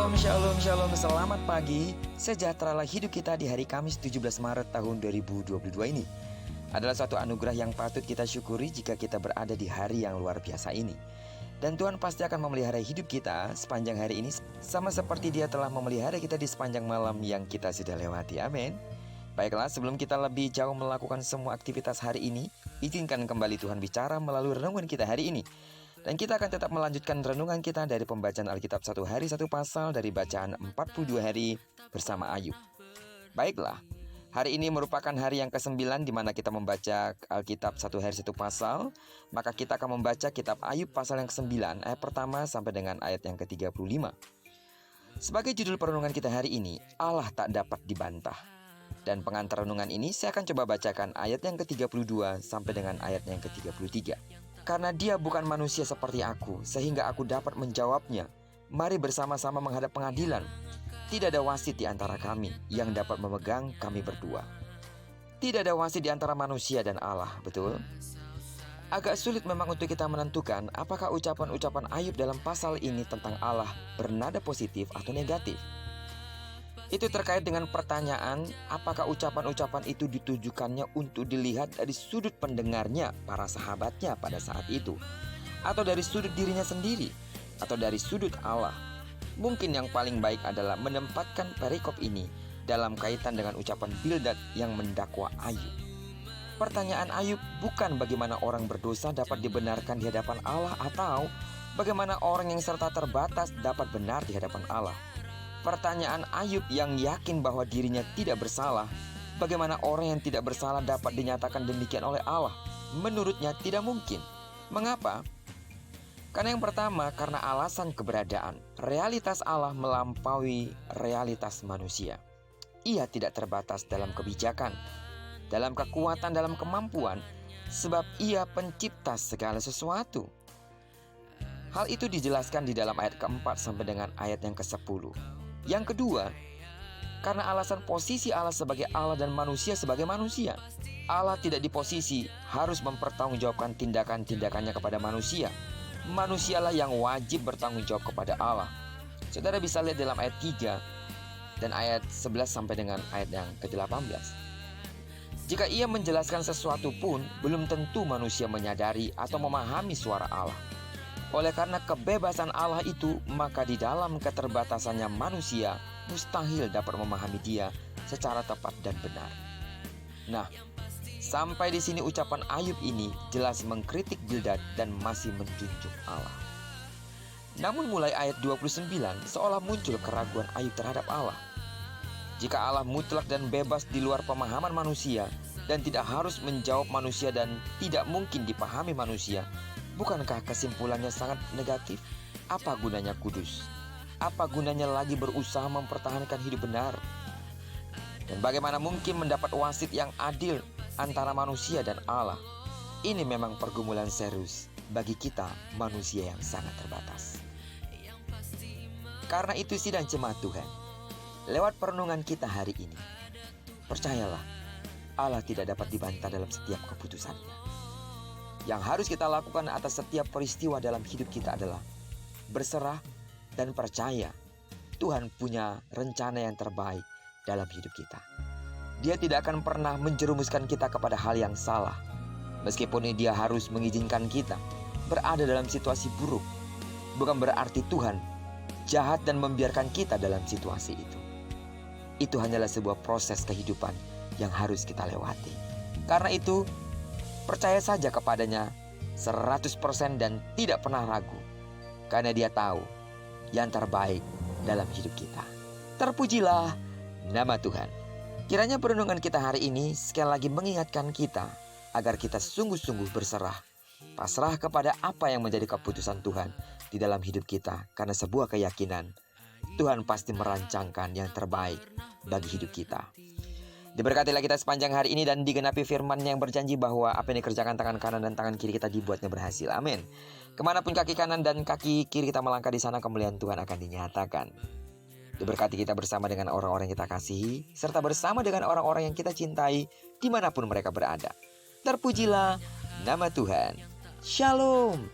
Shalom, shalom, shalom, selamat pagi. Sejahteralah hidup kita di hari Kamis 17 Maret tahun 2022 ini. Adalah suatu anugerah yang patut kita syukuri jika kita berada di hari yang luar biasa ini. Dan Tuhan pasti akan memelihara hidup kita sepanjang hari ini, sama seperti Dia telah memelihara kita di sepanjang malam yang kita sudah lewati. Amin. Baiklah, sebelum kita lebih jauh melakukan semua aktivitas hari ini, izinkan kembali Tuhan bicara melalui renungan kita hari ini. Dan kita akan tetap melanjutkan renungan kita dari pembacaan Alkitab satu hari satu pasal dari bacaan 42 hari bersama Ayub. Baiklah, hari ini merupakan hari yang ke-9 di mana kita membaca Alkitab satu hari satu pasal. Maka kita akan membaca kitab Ayub pasal yang ke-9 ayat pertama sampai dengan ayat yang ke-35. Sebagai judul perenungan kita hari ini, Allah tak dapat dibantah. Dan pengantar renungan ini saya akan coba bacakan ayat yang ke-32 sampai dengan ayat yang ke-33. Karena dia bukan manusia seperti aku, sehingga aku dapat menjawabnya. Mari bersama-sama menghadap pengadilan. Tidak ada wasit di antara kami yang dapat memegang kami berdua. Tidak ada wasit di antara manusia dan Allah, betul? Agak sulit memang untuk kita menentukan apakah ucapan-ucapan Ayub dalam pasal ini tentang Allah bernada positif atau negatif. Itu terkait dengan pertanyaan apakah ucapan-ucapan itu ditujukannya untuk dilihat dari sudut pendengarnya, para sahabatnya pada saat itu, atau dari sudut dirinya sendiri, atau dari sudut Allah. Mungkin yang paling baik adalah menempatkan perikop ini dalam kaitan dengan ucapan Bildad yang mendakwa Ayub. Pertanyaan Ayub bukan bagaimana orang berdosa dapat dibenarkan di hadapan Allah, atau bagaimana orang yang serta terbatas dapat benar di hadapan Allah. Pertanyaan Ayub yang yakin bahwa dirinya tidak bersalah, bagaimana orang yang tidak bersalah dapat dinyatakan demikian oleh Allah? Menurutnya tidak mungkin. Mengapa? Karena yang pertama, karena alasan keberadaan. Realitas Allah melampaui realitas manusia. Ia tidak terbatas dalam kebijakan, dalam kekuatan, dalam kemampuan, sebab Ia pencipta segala sesuatu. Hal itu dijelaskan di dalam ayat keempat sampai dengan ayat yang ke-10. Yang kedua, karena alasan posisi Allah sebagai Allah dan manusia sebagai manusia. Allah tidak di posisi harus mempertanggungjawabkan tindakan-tindakannya kepada manusia. Manusialah yang wajib bertanggung jawab kepada Allah. Saudara bisa lihat dalam ayat 3 dan ayat 11 sampai dengan ayat yang ke-18. Jika ia menjelaskan sesuatu pun, belum tentu manusia menyadari atau memahami suara Allah. Oleh karena kebebasan Allah itu, maka di dalam keterbatasannya manusia mustahil dapat memahami Dia secara tepat dan benar. Nah, sampai di sini ucapan Ayub ini jelas mengkritik Bildad dan masih menjunjung Allah. Namun mulai ayat 29 seolah muncul keraguan Ayub terhadap Allah. Jika Allah mutlak dan bebas di luar pemahaman manusia dan tidak harus menjawab manusia dan tidak mungkin dipahami manusia, bukankah kesimpulannya sangat negatif? Apa gunanya kudus? Apa gunanya lagi berusaha mempertahankan hidup benar? Dan bagaimana mungkin mendapat wasit yang adil antara manusia dan Allah? Ini memang pergumulan serius bagi kita manusia yang sangat terbatas. Karena itu sidang jemaat Tuhan, lewat perenungan kita hari ini, percayalah, Allah tidak dapat dibantah dalam setiap keputusannya. Yang harus kita lakukan atas setiap peristiwa dalam hidup kita adalah berserah dan percaya Tuhan punya rencana yang terbaik dalam hidup kita. Dia tidak akan pernah menjerumuskan kita kepada hal yang salah. Meskipun Dia harus mengizinkan kita berada dalam situasi buruk, bukan berarti Tuhan jahat dan membiarkan kita dalam situasi itu. Itu hanyalah sebuah proses kehidupan yang harus kita lewati. Karena itu, percaya saja kepadanya 100% dan tidak pernah ragu. Karena Dia tahu yang terbaik dalam hidup kita. Terpujilah nama Tuhan. Kiranya perenungan kita hari ini sekali lagi mengingatkan kita agar kita sungguh-sungguh berserah, pasrah kepada apa yang menjadi keputusan Tuhan di dalam hidup kita. Karena sebuah keyakinan, Tuhan pasti merancangkan yang terbaik bagi hidup kita. Diberkatilah kita sepanjang hari ini dan digenapi firman yang berjanji bahwa apa yang dikerjakan tangan kanan dan tangan kiri kita dibuatnya berhasil. Amin. Kemanapun kaki kanan dan kaki kiri kita melangkah, di sana kemuliaan Tuhan akan dinyatakan. Diberkati kita bersama dengan orang-orang yang kita kasihi, serta bersama dengan orang-orang yang kita cintai dimanapun mereka berada. Terpujilah nama Tuhan. Shalom.